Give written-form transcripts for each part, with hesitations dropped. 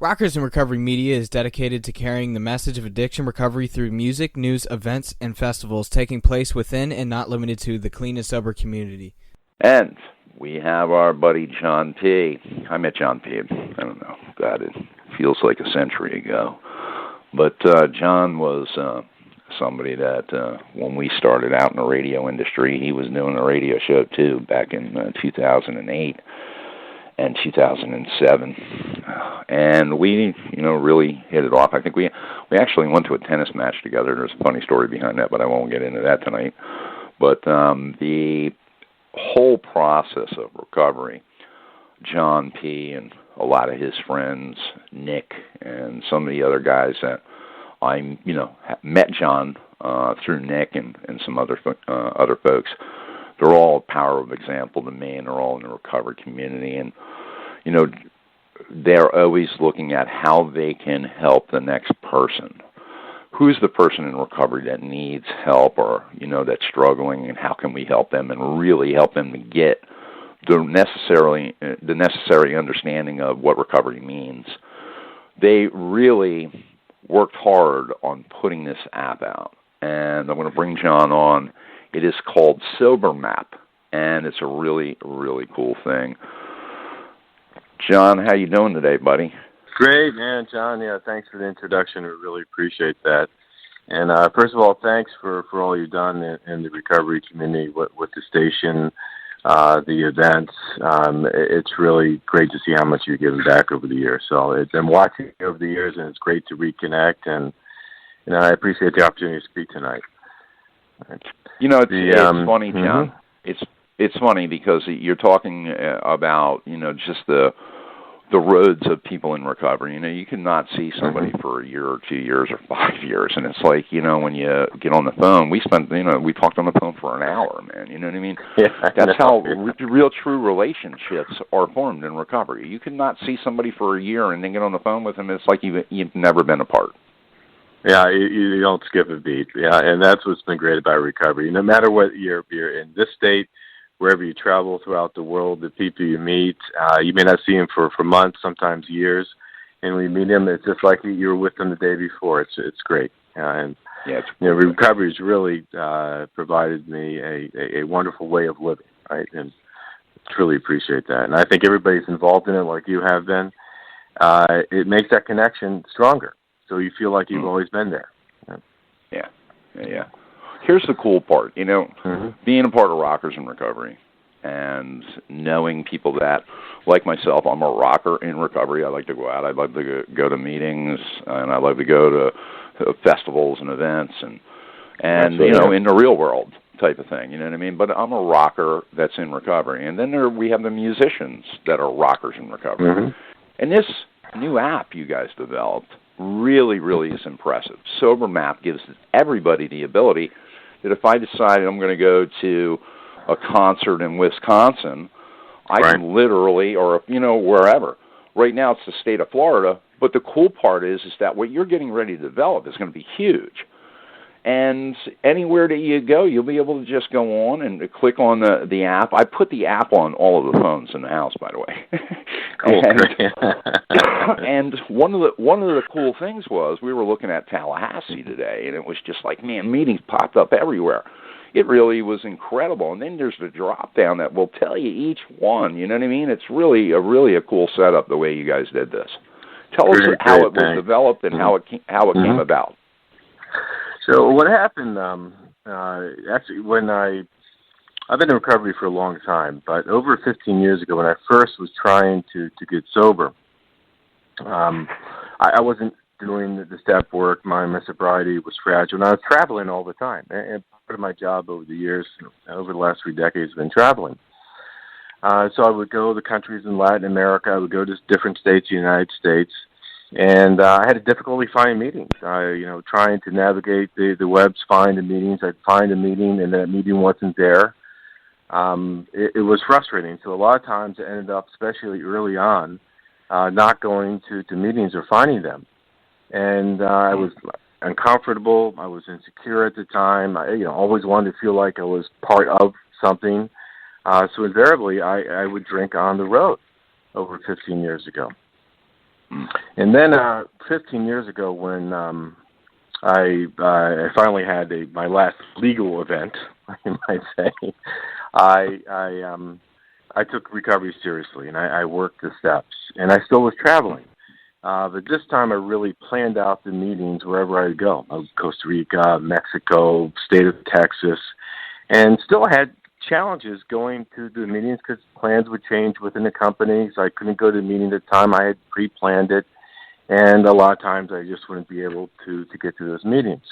Rockers in Recovery Media is dedicated to carrying the message of addiction recovery through music, news, events, and festivals taking place within and not limited to the clean and sober community. And we have our buddy John P. I met John P. I don't know. God, it feels like a century ago. But John was somebody that when we started out in the radio industry, he was doing a radio show too back in 2008 and 2007. And we, really hit it off. I think we actually went to a tennis match together. There's a funny story behind that, but I won't get into that tonight. But the whole process of recovery, John P. and a lot of his friends, Nick, and some of the other guys that I, met John through Nick and some other folks. They're all a power of example to me, and they're all in the recovery community. And, they're always looking at how they can help the next person. Who's the person in recovery that needs help or, that's struggling, and how can we help them and really help them to get the necessary understanding of what recovery means. They really worked hard on putting this app out, and I'm going to bring John on. It is called SoberMap, and it's a really, really cool thing. John, how you doing today, buddy? Great, man, John. Yeah, thanks for the introduction. We really appreciate that. And first of all, thanks for all you've done in the recovery community with the station, the events. It's really great to see how much you've given back over the years. So I've been watching you over the years, and it's great to reconnect. And I appreciate the opportunity to speak tonight. It's funny, John. It's funny because you're talking about just the roads of people in recovery. You cannot see somebody for a year or 2 years or 5 years, and it's like when you get on the phone, we talked on the phone for an hour, man. You know what I mean? Yeah, that's how real true relationships are formed in recovery. You cannot see somebody for a year and then get on the phone with them. It's like you've never been apart. Yeah, you don't skip a beat. Yeah, and that's what's been great about recovery. No matter what you're in this state, wherever you travel throughout the world, the people you meet, you may not see them for months, sometimes years, and when you meet them, it's just like you were with them the day before. It's great, recovery has really provided me a wonderful way of living, right? And truly appreciate that. And I think everybody's involved in it, like you have been. It makes that connection stronger, so you feel like you've always been there. Yeah. Here's the cool part, being a part of Rockers in Recovery and knowing people that, like myself, I'm a rocker in recovery. I like to go out. I love to go to meetings, and I love to go to festivals and events and in the real world type of thing, you know what I mean? But I'm a rocker that's in recovery. And then we have the musicians that are rockers in recovery. Mm-hmm. And this new app you guys developed really, really is impressive. SoberMap gives everybody the ability that if I decide I'm going to go to a concert in Wisconsin, I can literally, or wherever. Right now it's the state of Florida, but the cool part is that what you're getting ready to develop is going to be huge. And anywhere that you go, you'll be able to just go on and click on the app. I put the app on all of the phones in the house, by the way. Cool. And one of the cool things was we were looking at Tallahassee today, and it was just like, man, meetings popped up everywhere. It really was incredible. And then there's the drop down that will tell you each one. You know what I mean? It's really a cool setup the way you guys did this. Tell us how it was developed and how it came about. So what happened, actually, when I've been in recovery for a long time, but over 15 years ago when I first was trying to get sober, I wasn't doing the step work. My sobriety was fragile, and I was traveling all the time. And part of my job over the years, over the last 3 decades, has been traveling. So I would go to the countries in Latin America. I would go to different states in the United States. And I had a difficulty finding meetings. Trying to navigate the webs, find the meetings. I'd find a meeting, and that meeting wasn't there. It was frustrating. So a lot of times I ended up, especially early on, not going to meetings or finding them. And I was uncomfortable. I was insecure at the time. I always wanted to feel like I was part of something. So invariably, I would drink on the road over 15 years ago. And then 15 years ago, when I finally had my last legal event, you might say, I took recovery seriously, and I worked the steps, and I still was traveling. But this time I really planned out the meetings wherever I would go. Costa Rica, Mexico, state of Texas, and still had challenges going to the meetings because plans would change within the company, so I couldn't go to the meeting at the time. I had pre-planned it, and a lot of times I just wouldn't be able to get to those meetings.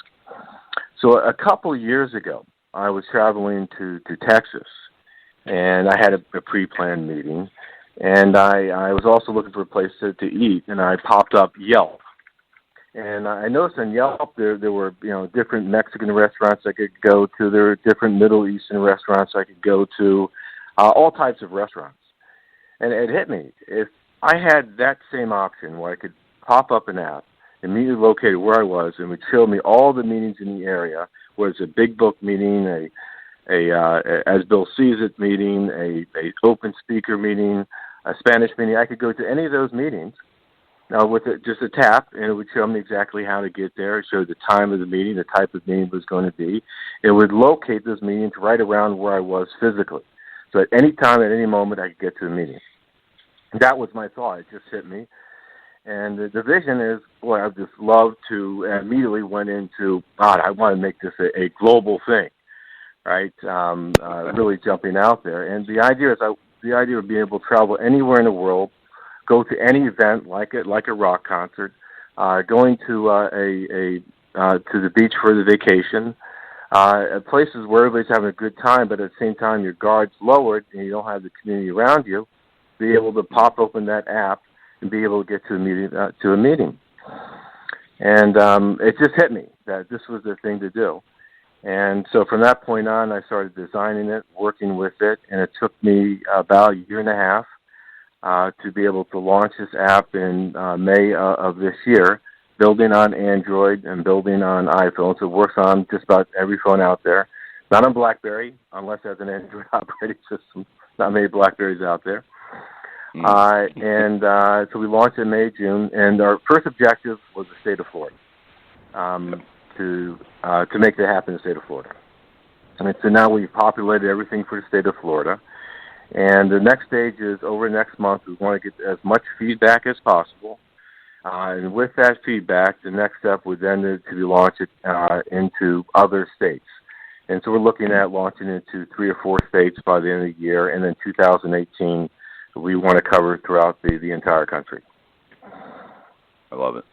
So a couple of years ago, I was traveling to Texas, and I had a pre-planned meeting, and I was also looking for a place to eat, and I popped up Yelp. And I noticed on Yelp there were different Mexican restaurants I could go to. There were different Middle Eastern restaurants I could go to, all types of restaurants. And it hit me. If I had that same option where I could pop up an app, immediately located where I was, and would show me all the meetings in the area, whether it's a big book meeting, a as Bill sees it meeting, a open speaker meeting, a Spanish meeting. I could go to any of those meetings with just a tap, and it would show me exactly how to get there. It showed the time of the meeting, the type of meeting it was going to be. It would locate those meetings right around where I was physically. So at any time, at any moment, I could get to the meeting. That was my thought. It just hit me. And the vision is, boy, I'd just love to, and immediately went into, God, I want to make this a global thing, right? Really jumping out there. And the idea of being able to travel anywhere in the world, go to any event like a rock concert, going to the beach for the vacation, places where everybody's having a good time, but at the same time your guard's lowered and you don't have the community around you, be able to pop open that app and be able to get to a meeting. And it just hit me that this was the thing to do. And so from that point on, I started designing it, working with it, and it took me about a year and a half to be able to launch this app in May of this year, building on Android and building on iPhone. So it works on just about every phone out there. Not on BlackBerry, unless it has an Android operating system. Not many BlackBerries out there. So we launched in May, June, and our first objective was the state of Florida, to make that happen in the state of Florida. And so now we've populated everything for the state of Florida. And the next stage is over next month. We want to get as much feedback as possible. And with that feedback, the next step would then to be launched into other states. And so we're looking at launching into 3 or 4 states by the end of the year. And then 2018, we want to cover throughout the entire country. I love it.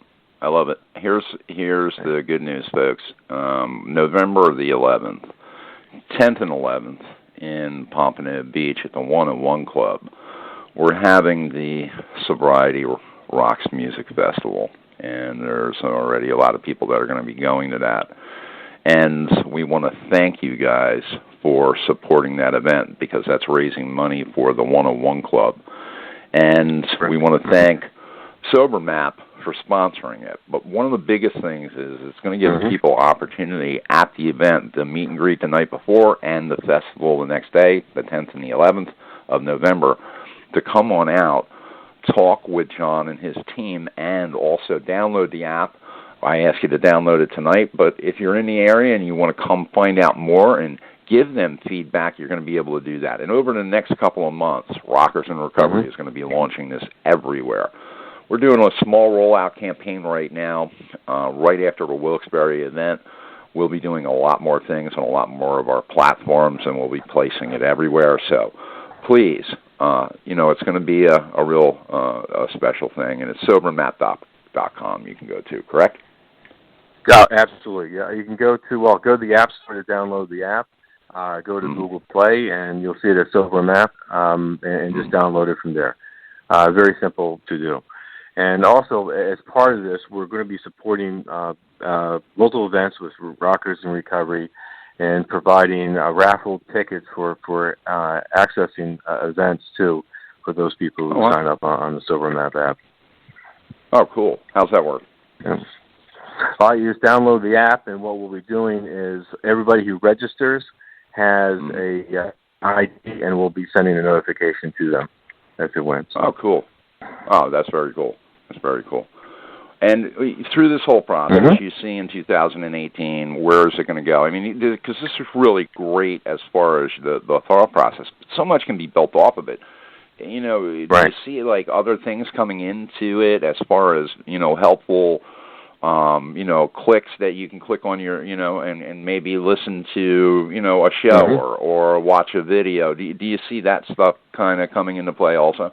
I love it. Here's the good news, folks. November the 11th, 10th and 11th, in Pompano Beach at the 101 Club, we're having the Sobriety Rocks Music Festival, and there's already a lot of people that are going to be going to that. And we want to thank you guys for supporting that event, because that's raising money for the 101 Club. And we want to thank SoberMap for sponsoring it. But one of the biggest things is it's going to give people opportunity at the event, the meet and greet the night before and the festival the next day, the 10th and the 11th of November, to come on out, talk with John and his team, and also download the app. I ask you to download it tonight, but if you're in the area and you want to come find out more and give them feedback, you're going to be able to do that. And over the next couple of months, Rockers in Recovery is going to be launching this everywhere. We're doing a small rollout campaign right now. Right after the Wilkes-Barre event, we'll be doing a lot more things on a lot more of our platforms, and we'll be placing it everywhere. So please, it's going to be a real special thing, and it's SoberMap.com you can go to, correct? Yeah, absolutely. Yeah, you can go to the App Store to download the app. Go to Google Play, and you'll see it at SoberMap, and just download it from there. Very simple to do. And also, as part of this, we're going to be supporting local events with Rockers in Recovery and providing raffle tickets for accessing events, too, for those people who sign up on the SoberMap app. Oh, cool. How's that work? Yeah. You just download the app, and what we'll be doing is everybody who registers has a ID, and we'll be sending a notification to them as it went. Oh, cool. Oh, that's very cool. That's very cool. And through this whole process, Mm-hmm. you see in 2018, where is it going to go? I mean, because this is really great as far as the thought process. But so much can be built off of it. You know, do Right. you see like other things coming into it as far as, you know, helpful, you know, clicks that you can click on your, you know, and maybe listen to, you know, a show Mm-hmm. or watch a video? Do you see that stuff kind of coming into play also?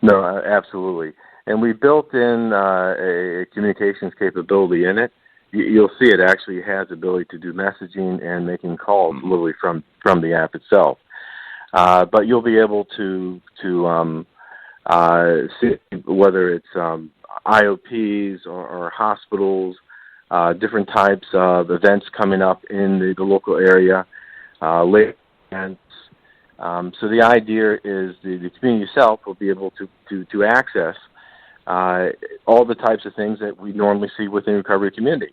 No, absolutely. And we built in a communications capability in it. You'll see it actually has the ability to do messaging and making calls literally from the app itself. But you'll be able to see whether it's IOPs or hospitals, different types of events coming up in the local area, late events. So the idea is the community itself will be able to access all the types of things that we normally see within the recovery community.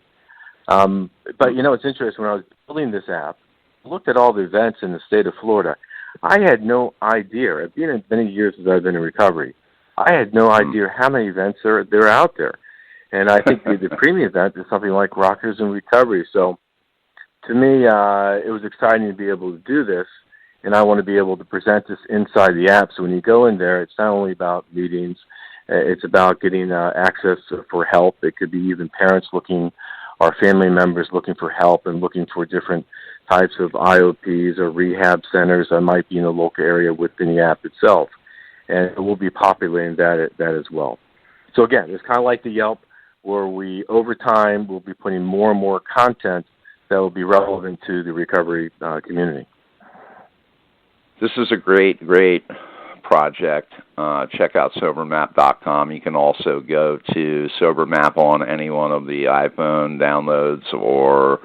But, you know, it's interesting. When I was building this app, I looked at all the events in the state of Florida. I had no idea. I've been in many years as I've been in recovery. I had no idea how many events there are out there. And I think the premium event is something like Rockers in Recovery. So to me, it was exciting to be able to do this. And I want to be able to present this inside the app. So when you go in there, it's not only about meetings. It's about getting access for help. It could be even parents looking, or family members looking for help and looking for different types of IOPs or rehab centers that might be in the local area within the app itself. And we'll be populating that as well. So again, it's kind of like the Yelp, where we, over time, will be putting more and more content that will be relevant to the recovery community. This is a great project. Check out SoberMap.com. You can also go to SoberMap on any one of the iPhone downloads or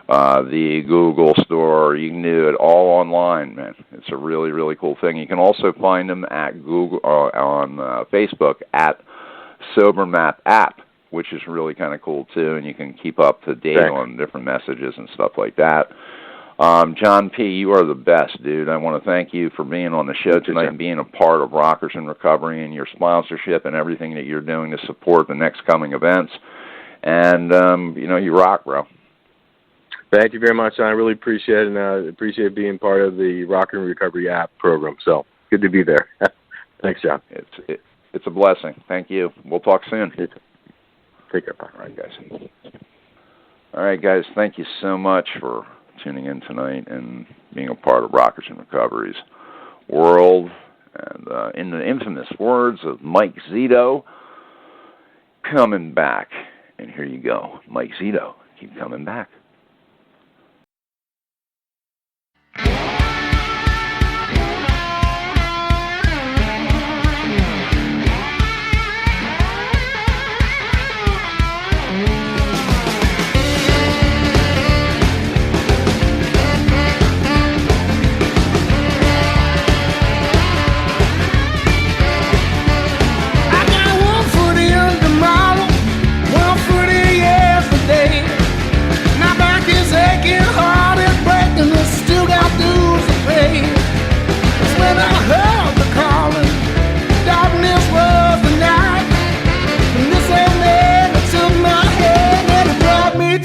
the Google Store. You can do it all online, man. It's a really, really cool thing. You can also find them at Google on Facebook at SoberMap app, which is really kind of cool too. And you can keep up to date on different messages and stuff like that. John P., you are the best, dude. I want to thank you for being on the show tonight and being a part of Rockers in Recovery and your sponsorship and everything that you're doing to support the next coming events. And, you know, you rock, bro. Thank you very much. I really appreciate it, and appreciate being part of the Rockers in Recovery app program. So good to be there. Thanks, John. It's a blessing. Thank you. We'll talk soon. Take care. Bye. All right, guys. Thank you so much for tuning in tonight and being a part of Rockers in Recovery's world. And in the infamous words of Mike Zito, coming back. And here you go. Mike Zito, keep coming back.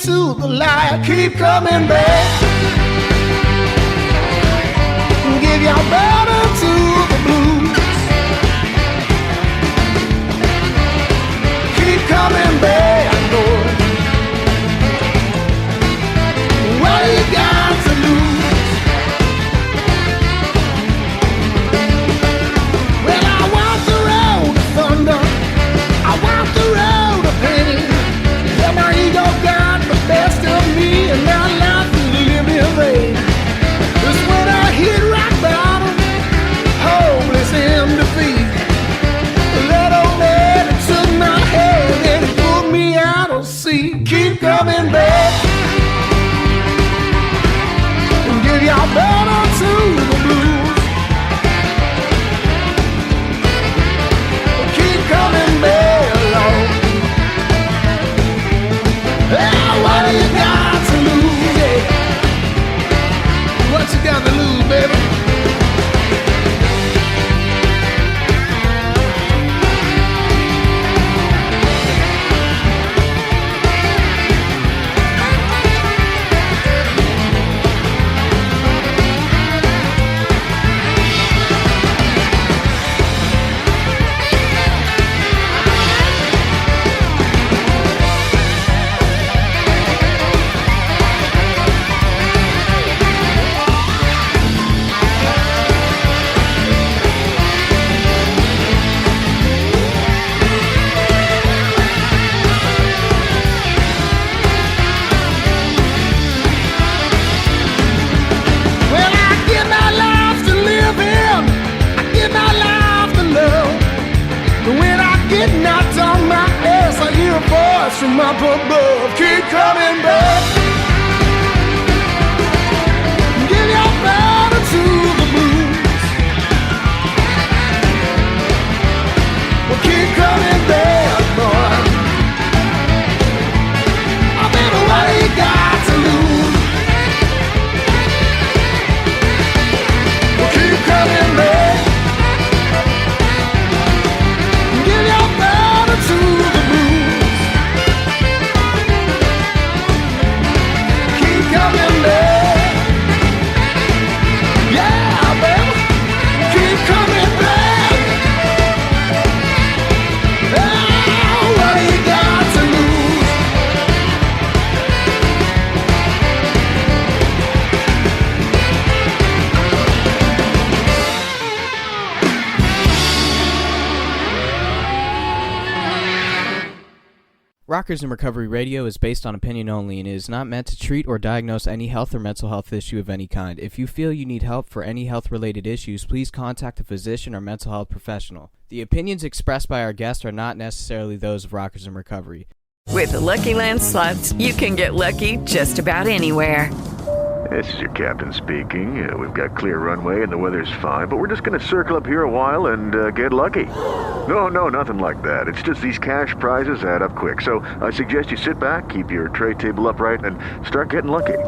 To the light, keep coming back. Give your brother to the blues. Keep coming back, Lord. What you got to lose? Well, I walk the road of thunder. I walk the road of pain. Yeah, my ego got best of me and my life is living in vain. It's when I hit rock bottom, hopeless in defeat. That old man took my hand and from up above keep coming back. Give your battle to the blues. Well, keep coming back, boy. I bet what he got to lose. Well, keep coming back. Give your battle to the blues. Keep coming back. Yeah, baby. Keep coming back. Oh, what you got to lose? Rockers in Recovery Radio is based on opinion only and is not meant to treat or diagnose any health or mental health issue of any kind. If you feel you need help for any health-related issues, please contact a physician or mental health professional. The opinions expressed by our guests are not necessarily those of Rockers in Recovery. With the Lucky Land Slots, you can get lucky just about anywhere. This is your captain speaking. We've got clear runway and the weather's fine, but we're just going to circle up here a while and get lucky. No, nothing like that. It's just these cash prizes add up quick. So I suggest you sit back, keep your tray table upright, and start getting lucky.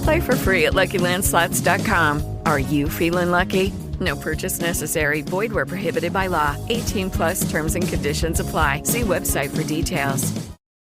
Play for free at LuckyLandSlots.com. Are you feeling lucky? No purchase necessary. Void where prohibited by law. 18+ terms and conditions apply. See website for details.